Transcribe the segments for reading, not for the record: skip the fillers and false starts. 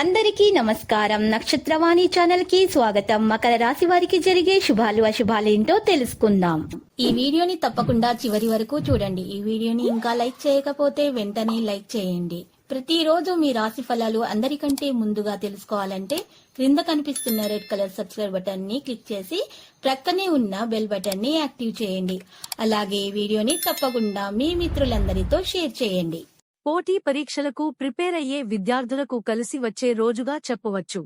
అందరికీ నమస్కారం. నక్షత్రవాణి ఛానల్ కి స్వాగతం. మకర రాశి వారికి జరిగే శుభాలు అశుభాలు ఏంటో తెలుసుకుందాం. ఈ వీడియోని తప్పకుండా చివరి వరకు చూడండి. ఈ వీడియోని ఇంకా లైక్ చేయకపోతే వెంటనే లైక్ చేయండి. ప్రతిరోజు మీ రాశి ఫలాలు అందరికంటే ముందుగా తెలుసుకోవాలంటే క్రింద కనిపిస్తున్న రెడ్ కలర్ సబ్స్క్రైబ్ బటన్ ని క్లిక్ చేసి ప్రక్కనే ఉన్న బెల్ బటన్ ని యాక్టివ్ చేయండి. అలాగే ఈ వీడియోని తప్పకుండా మీ మిత్రులందరితో షేర్ చేయండి. పోటీ పరీక్షలకు ప్రిపేర్ అయ్యే విద్యార్థులకు కలిసి వచ్చే రోజుగా చెప్పవచ్చు.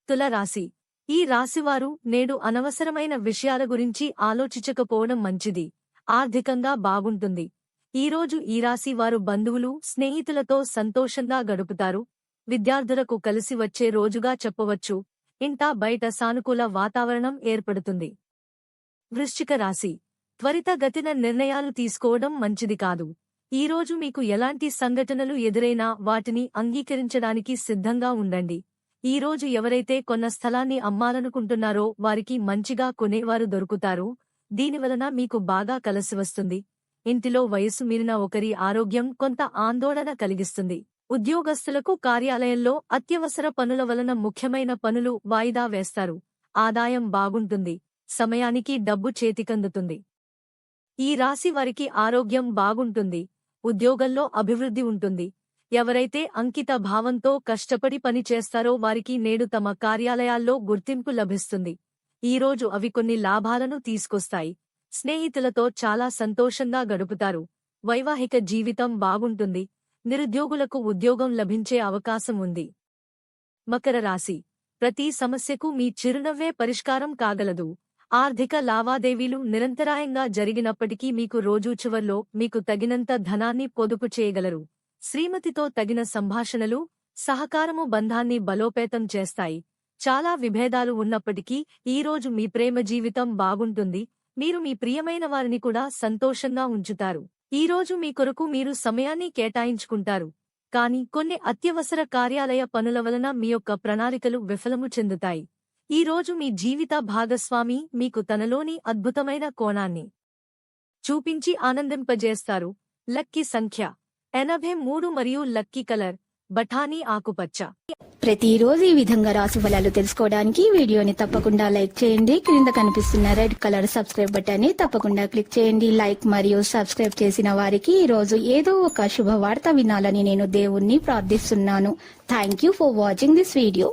తులరాశి. ఈ రాశివారు నేడు అనవసరమైన విషయాల గురించి ఆలోచించకపోవడం మంచిది. ఆర్థికంగా బాగుంటుంది. ఈరోజు ఈ రాశి వారు బంధువులు, స్నేహితులతో సంతోషంగా గడుపుతారు. విద్యార్థులకు కలిసి వచ్చే రోజుగా చెప్పవచ్చు. ఇంటా బయట సానుకూల వాతావరణం ఏర్పడుతుంది. వృశ్చిక రాశి. త్వరితగతిన నిర్ణయాలు తీసుకోవడం మంచిది కాదు. ఈరోజు మీకు ఎలాంటి సంఘటనలు ఎదురైనా వాటిని అంగీకరించడానికి సిద్ధంగా ఉండండి. ఈరోజు ఎవరైతే కొన్న స్థలాన్ని అమ్మాలనుకుంటున్నారో వారికి మంచిగా కొనేవారు దొరుకుతారు. దీనివలన మీకు బాగా కలిసివస్తుంది. ఇంటిలో వయసు మీరిన ఒకరి ఆరోగ్యం కొంత ఆందోళన కలిగిస్తుంది. ఉద్యోగస్తులకు కార్యాలయంలో అత్యవసర పనుల వలన ముఖ్యమైన పనులు వాయిదా వేస్తారు. ఆదాయం బాగుంటుంది. సమయానికి డబ్బు చేతికందుతుంది. ఈ రాశి వారికి ఆరోగ్యం బాగుంటుంది. ఉద్యోగంలో అభివృద్ధి ఉంటుంది. ఎవరైతే అంకిత భావంతో కష్టపడి పని చేస్తారో వారికి నేడు తమ కార్యాలయాల్లో గుర్తింపు లభిస్తుంది. ఈరోజు అవి కొన్ని లాభాలను తీసుకొస్తాయి. స్నేహితులతో చాలా సంతోషంగా గడుపుతారు. వైవాహిక జీవితం బాగుంటుంది. నిరుద్యోగులకు ఉద్యోగం లభించే అవకాశం ఉంది. మకర రాశి. ప్రతి సమస్యకు మీ చిరునవ్వే పరిష్కారం కాగలదు. ఆర్థిక లావాదేవీలు నిరంతరాయంగా జరిగినప్పటికీ మీకు రోజూ చివర్లో మీకు తగినంత ధనాన్ని పొదుపు చేయగలరు. శ్రీమతితో తగిన సంభాషణలు, సహకారము బంధాన్ని బలోపేతం చేస్తాయి. చాలా విభేదాలు ఉన్నప్పటికీ ఈరోజు మీ ప్రేమ జీవితం బాగుంటుంది. మీరు మీ ప్రియమైన వారిని కూడా సంతోషంగా ఉంచుతారు. ఈరోజు మీ కొరకు మీరు సమయాన్ని కేటాయించుకుంటారు. కానీ కొన్ని అత్యవసర కార్యాలయ పనుల వలన మీ యొక్క ప్రణాళికలు విఫలము చెందుతాయి. ఈరోజు మీ జీవిత భాగస్వామి మీకు తనలోని అద్భుతమైన కోణాన్ని చూపించి ఆనందింపజేస్తారు. లక్కీ సంఖ్య 83 మరియు లక్కీ కలర్ బఠానీ ఆకుపచ్చ. ప్రతిరోజు ఈ విధంగా రాశి ఫలాలు తెలుసుకోవడానికి వీడియోని తప్పకుండా లైక్ చేయండి. క్రింద కనిపిస్తున్న రెడ్ కలర్ సబ్స్క్రైబ్ బటన్ ని తప్పకుండా క్లిక్ చేయండి. లైక్ మరియు సబ్స్క్రైబ్ చేసిన వారికి ఈ రోజు ఏదో ఒక శుభవార్త వినాలని నేను దేవుణ్ణి ప్రార్థిస్తున్నాను. Thank you for watching this video.